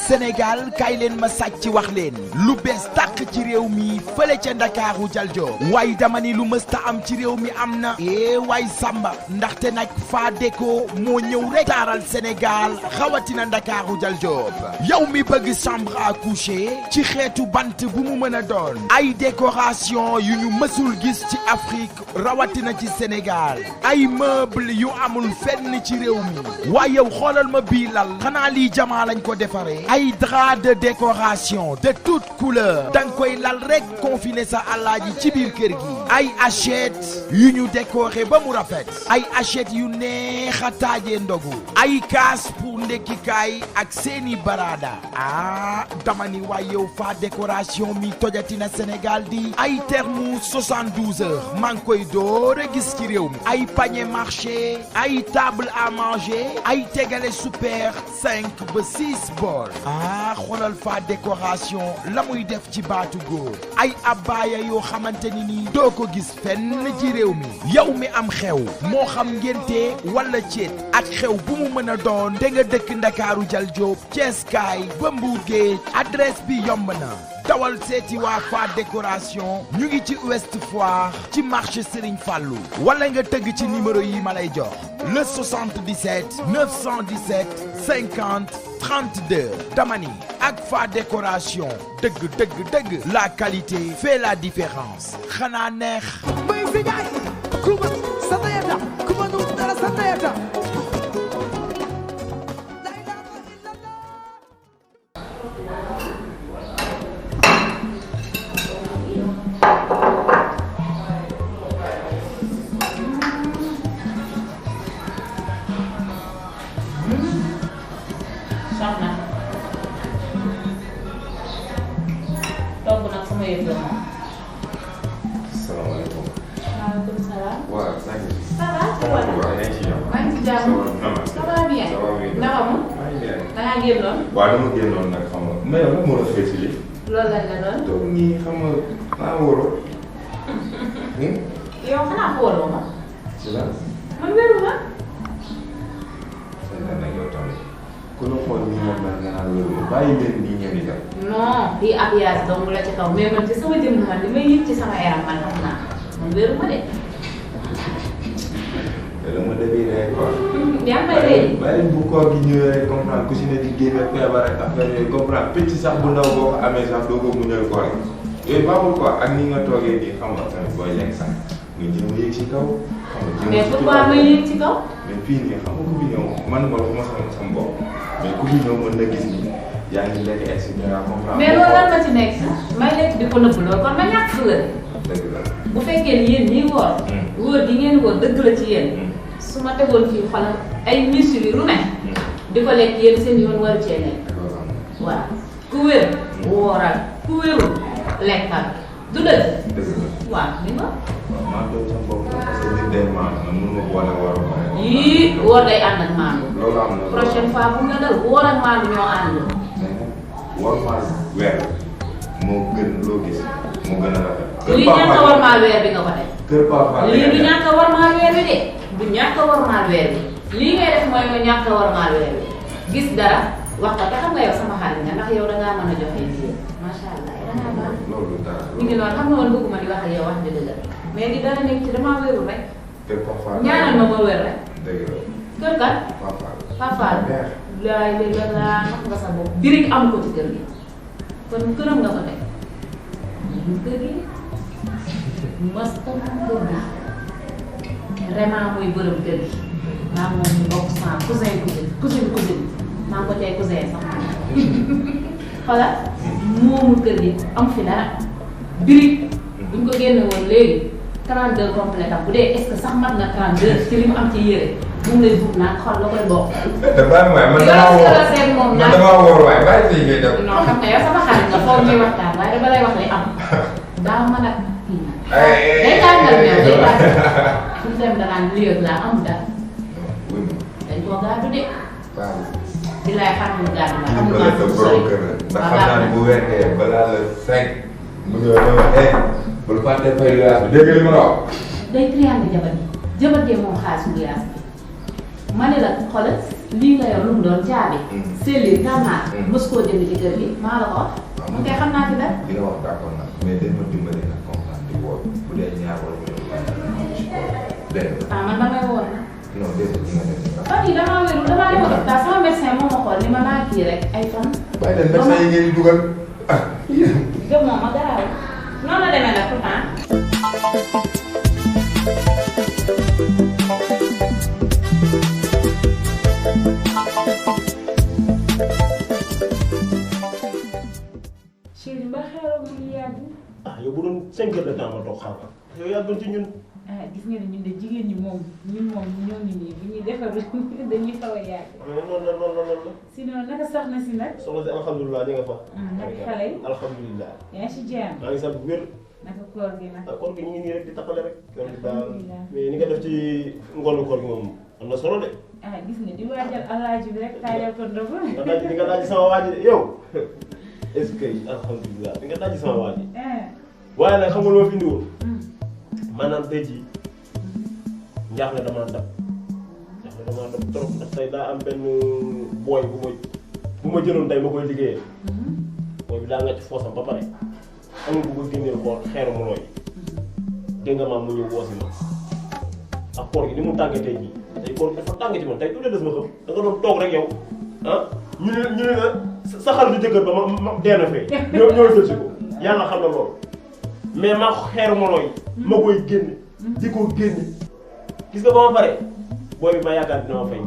Sénégal kaay leen ma sàcc wax leen lu bees tàq ci réew mi fële ca Ndakaaru Jaljo waaye dama ni lu mësta am ci réew mi am na waay Samba ndaxte nag fa déco moo ñëw rek taaral Sénégal xawatina Ndakaaru Jaljo yow mi bëgg chambre à coucher ci xeetu bant bu mu mën a doon ay décoration yu ñu mësul gis ci Afrique rawatina ci Sénégal ay meuble yu amul fenn ci réew mi waaye yow xoolal ma bii lal xanaa lii jamaa lañ ko defaree ay drap de décoration de toutes couleurs danga koy lal rek confiné sa alaaji ci biir kër gi ay hachette yu ñu décoré ba mu rafet ay hachette yu neex a taajee ndogu ay kaas pour ndekkikaay ak seeni barada dama ni waay yow fa décoration mi tojatina Sénégal di ay thermos 72 heures maa ngi koy door a gis ci réew mi ay panier marché ay table à manger ay tegale super 5 ba 6 bool xoolal fa décoration la muy def ci baatu góor ay abbaaya yoo xamante ni nii doo ko gis fenn ci réew mi yow mi am xew moo xam ngénte wala céet ak xew bu mu mën a doon te nga dëkk Ndakaaru Jal Joob Cees kaay ba Mbuur Géej adresse bi yomb na dawal seeti waa fa décoration ñu ngi ci Ouest Foire ci marché Serigne Fallou wala nga tëgg ci numéro yi ma lay jox le 77 917 50 32 damani ak fa décoration dëgg la qualité fait la différence xanaa neex may fi gaay kuma satayata kuma nu dara satayata Salaamaaleykum. Maaleykum salaam. waaw ça va ci wàllu. waaw yaa ngi ci jàmm. maa ngi ci jàmm. ça va bien. ça va bien. naka mu. maa ngi bien. da ngaa génnoon. waaw dama génnoon nag xam nga mais yow nag moo la xëy si lii. loolu lañ la doon. toog nii xam nga maa wóoroo. yow xanaa xooloo ma. ci la. man wéru ma. sëñ bi nag yow tamit ku la xool nii moom la nga naan wéru ma bàyyi leen nii ngeen di def. non fii ab yaas dong la ci kaw mais man ci sama jëmm man li may yëg ci sama yaram man xam naa man wéru ma de. te dama demee rek quoi. yaa ngi may dégg. bàyyi bu koor gi ñëwee rek comprendre ku si ne di génne feebar ak affaire yooyu comprendre picc sax bu ndaw boo ko amee sax doo ko muñal koor gi yooyu baaxul quoi ak ni nga toogee nii xam nga tamit booy lekk sax nga jëm a yëg ci kaw. xam nga mais pourquoi may yëg ci kaw. mais fii nii xam nga ku fi ñëw man ma waxuma sama bopp mais ku fi ñëw mën na gis ni yaa ngi lekk et cetera comprendre. mais loolu lan la ci nekk may lekk di ko nëbb loolu kon ma ñàkk fu la. dëgg la. bu fekkee ni yéen ñii woor. wóor gi ngeen woor dëgg la ci yéen. su ma tegoon fii xoolal ay misir yi lu ne. di ko lekk yéen seen yoon waru cee nekk. waaw ku wér. wooral ku wérul lekkal du dëgg. dëgg la. waaw ni nga. waaw maa doon sama bopp parce que nit day maan man mënu ma boole war a boole. yii woor day ànd ak maandu. loolu am na prochaine fois bu nga dal woor ak maandu ñoo ànd. war maa weer moo gën loo gis moo gën a rafet. lii ñàkk a war maa weer bi nga ko def. kër Papa lii du ñàkk a war maa weer bi de du ñàkk a war maa weer bi lii ngay def mooy nga ñàkk a war maa weer bi gis dara wax ko te xam nga yow sama xarit nga ndax yow da ngaa mën a joxe lii macha allah da ngaa baax. loolu dara mi ngi noonu xam nga woon bëgguma di wax ak yow wax dëgg la mais di dara nekk ci damaa wéru rek. kër Papa ñaanal ma wér rek. dëgg la. kër kat. Papa Papa laay léegi laa nax nga sa bopp birig am ko ci kër gi kon këram nga ko teg kër gi mos ko kër gi Réma mooy bërëm kër gi maa moom ñu bokk sans cousin maa ko tey cousin sax voilà moomu kër gi am fi dara birig buñ ko génne woon léegi 32 complet am bu dee est-ce que sax mat na 32 ci li mu am ci yére moom lay buub naan xol la koy bokk. dafa may man damaa wóor waaye bàyyi si ngay def. non xam nga yow sama xarit nga foog ñuy waxtaan waaye dama lay wax li am daa mën a kii nag. day tàngal ñëw day tàngal fu mu dem danaan lii laa am dara. dañ koo gàddu de. waaw. di lay xam lu gàddu la xam nga maa sa borom kër la. ndax xam naa ne bu wekkee balaa la 5 mu ñëw ne ma bul fàtte fay lu yaatu dégg li ma la wax. day triangle jabar yi jëbat jee moom xaalis bu yaas bi ma ne la xoolal lii nga yor lu mu doon caabi. sellir gànnaar. mos koo jënd ci kër gi maa la ko wax. man kay xam naa ci dara. li nga wax d'accord nag mais dañ ma dimbali nag comprendre di woo bu dee ñaar wala ñu dégg nga. ah man damay woor nag. non déedéet li nga def nii. fan yii damaa wéru damaa demoon hôpital sama médecin moo ma xool ni ma naa kii rek ay fan. bàyyi leen médecin yi ngeen di dugal ah. gëm moom ma garaaw noonu la demee nag pourtant. chéri mba xeeral mu ngi yàgg. ah yow bu doon 5 heures de temps ma toog xaar yow yàggoon ci ñun. ah gis nga ne ñun de jigéen ñi moom ñoo ngi nii bu ñuy defar dañuy xaw a yàgg. mais noonu la. sinon naka soxna si nag. soxna si alhamdulilah di nga fa. naka xale yi. alhamdulilah. yaa ngi si jàmm. maa ngi sant bu wér. naka koor gi nag. koor gi ñu ngi nii rek di taxale rek. koor gi daal mais ni nga def ci ngolu koor gi moom am na solo de. ah gis nga di waajal alaaji bi rek taayal ko ndogu. di nga daaj sama waa ji de yow est-ce que alhamdulilah di nga daaj sama waa ji. waaye nag xam nga lu ma fi indi woon. maanaam tey jii njaaxle damaa dab trop ndax tey daa am benn booy bu ma jëloon tey ma koy liggéeyee. booy bi daa nga ci foosam ba pare amul bu ko génneel xool xeeru mu looy dégg nga maam mu ñëw woosi ma ak koor gi ni mu tàngee tey jii tey koor gi dafa tàng ci man tey du dee des ma xam da nga doon toog rek yow ah ñu ne la sa xaritu jëkkër ba ma dee na fee ñoo jël si ko yàlla xam na loolu mais ma xeeru mu looy ma koy génne di ko génne gis nga ba ma pare booy bi ma yaakaar dina ma fay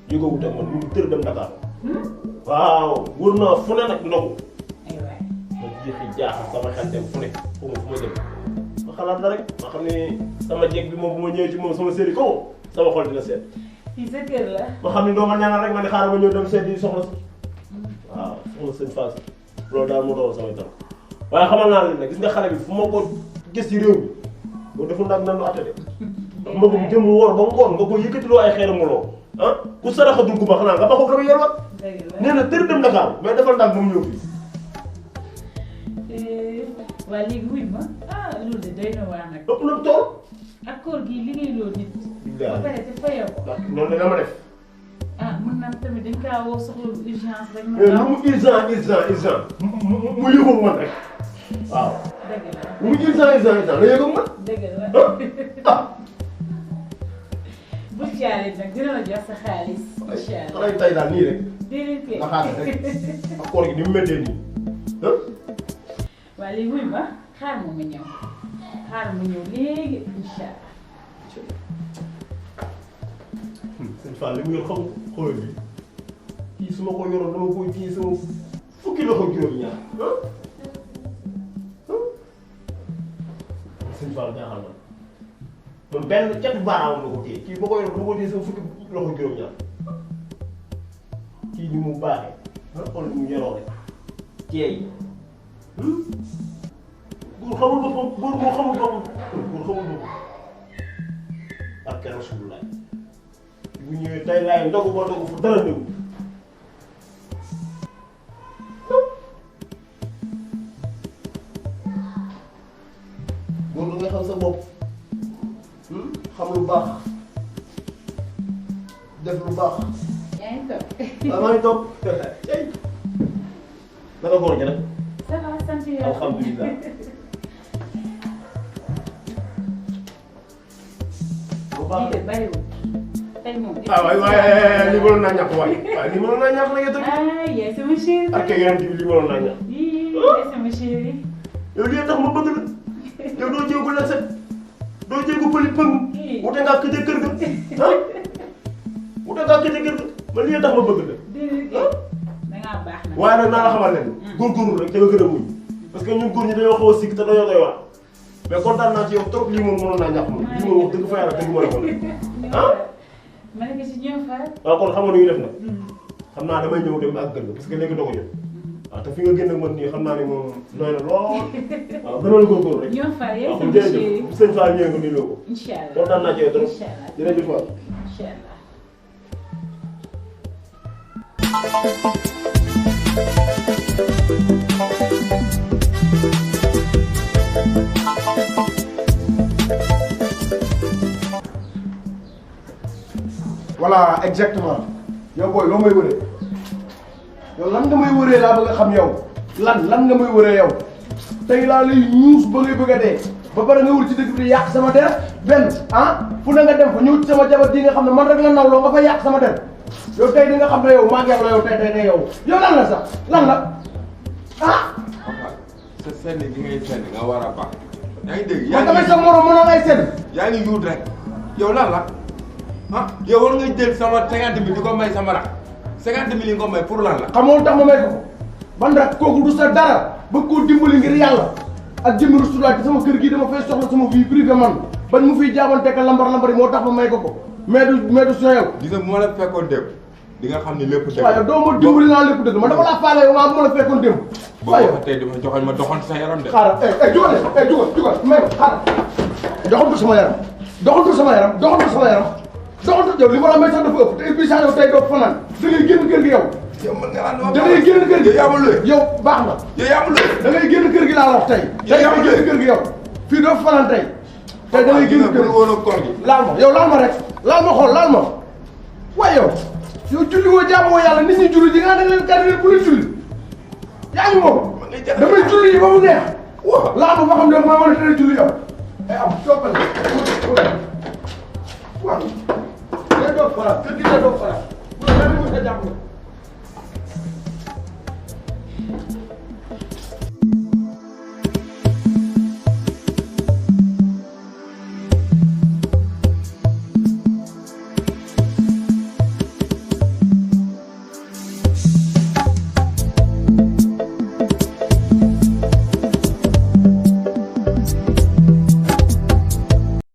jóge wut ak man mu tër dem Dakar waaw wër naa fu ne nag ndogu ma jeexi jaaxal sama xel dem fu ne fu ma jëm ma xalaat la rek ma xam ne sama jeeg bi moom bu ma ñëwee ci moom sama séri ko sama xol dina seet fii sa kër la. ma xam ne doo ma ñaanal rek ma ne xaaral ma ñëw dem seet yi soxla si waaw soxla sëñ Fass loolu daal moo doon samay tànk waaye xamal naa leen nag gis nga xale bi fu ma ko gis ci réew mi boo deful nag nan lu atte de ndax ma ko jëm woor ba ngoon nga ko yëkkatiloo ay xeeru muloo ah ku saraxatul ku ma xanaa nga ba ko gëm yelwaat nee na tër dem Dakar mais defal ndànk moom ñëw fii waa léegi wuy ma loolu de doy na waar nag. ëpp na tool ak koor gi liggéey loo nit. ba pare te fayoo ko. noonu la dama def mën naa tamit dañ kaa woo soxla urgence rek. lu mu urgent mu yëgoog man rek waaw. dëgg la lu mu urgent la yëgoog man. dëgg la. bu caalit nag dina la jox sa xaalis. incha allah xale yi tey daal nii rek. déedéet kay nga xaar rek ak koor gi ni mu méttee nii waa léegi wuy ma xaar ma ñëw léegi incha allah. sëñ Fall li mu yor xam xool bi kii su ma ko yoroon dama koy kii sama fukki loxo juróom-ñaar sëñ Fall jaaxal na man benn catu baaraam la ko téye kii boo ko yoroon dama ko téye sama fukki loxo juróom-ñaar kii ni mu baaxee xool ni mu yoroo rek teey góor xamul boppam góor moo xamul boppam ak kenn Rasulullah bu ñëwee tey laay ndogu ba ndogu fu dara néew góor nga xam sa bopp xam lu baax def lu baax. yaa ngi toog. waaw maa ngi toog naka góor gi nag. ça va sant yàlla alhamdulilah. bu baax lii de bariwul tey moom. waaye lii mënoon naa ñàkk waaye lii mënoon naa ñàkk nag yow tamit. yaay sama chéri. ak yeneen bi lii mënoon naa ñàkk. yaay sama chéri. yow lii tax ma bëgg la yow doo jéego la set doo jéego pëli pëng wute ngaa këjee kër ga ah wute ngaa këjee kër ga man lii tax ma bëgg la. déedéet da ngaa baax nag. waaye nag naa la xamal leen góorgóorlu rek te nga gën a muñ parce que ñun góor ñi dañoo xaw a sikk te dañoo doy waar mais kontaan naa ci yow trop lii moom mënoon naa ñàkk moom lii moom wax dëgg fa yàlla dëgg ma la ko ah. ma ne ko si ñoom Fatou. waaw kon xam nga nu ñuy def nag xam naa damay ñëw dem ak gën parce que léegi doo ko ñëw waaw te fi nga génn ak man nii xam naa ne moom doy na lool waaw gën a la góorgóorlu rek. ñoom Fatou yaay waaw sama jërëjëf chéri. bu sëñ Fall ñëwee nga nuyoo ko. incha allah kontaan naa ci yow trop incha allah jërëjëf waay. incha allah. voilà exactement yow booy loo may wëree yow lan nga may wëree laa bëgg a xam yow lan nga may wëree yow tey laa lay ñuus ba ngay bëgg a dee ba pare nga wul ci dëkk bi yàq sama der benn fu ne nga dem fa ñëw ci sama jabar ji nga xam ne man rek la nawloo nga fa yàq sama der yow tey di nga xam ne yow maa ngi yow la yow tey yow lan la sax lan la sa senn gi ngay senn nga war a baax. yaa ngi dégg man tamit sa morom mënoon ay senn. yaa ngi yuut rek yow lan la yow war nga jël sama 50 000 di ko may sama rak 50 000 yi nga ko may pour lan la. xamoo tax ma may ko man rak kooku du sa dara bëgg koo dimbali ngir yàlla ak jëmmi Rasulullah sama kër gii dama fay soxla sama vie privée man bañ mu fiy jaabante ka lambar yi moo tax ma may ko mais du soo yow. gis nga bu ma la fekkoon démb di nga xam ne lépp dëgg. waaw yow doo ma dimbali naa lépp dëgg man dafa laa faale yow maa bu ma la fekkoon démb. waaw yow tey dama joxoon ma doxoon sa yaram de. xaaral jugal may ko xaaral doxantu sama yaram doxantu yow li ma la may sax dafa ëpp te bii sax yow tey doo fanaan da ngay génn kër gi yow. yow mën nga naan da ngay génn kër gi yow yaa ma lëy. yow baax na. yow yaa ma lëy. da ngay génn kër gi laa la wax tey. yow yaa ma lëy da ngay génn kër gi yow. fii doo fanaan tey. tey da ngay génn kër gi woon ak koor gi. laal ma rek laal ma xool laal ma waaye yow julli woo jaamoo yàlla nit ñi julli ji nga da nga leen kàddu bu leen julli yaa ngi moom damay julli yi ba mu neex laal ma ba xam ne maa mën a tere julli yow am toppal waaw day doog fara kër gi day doog fara bu la mën a jàpp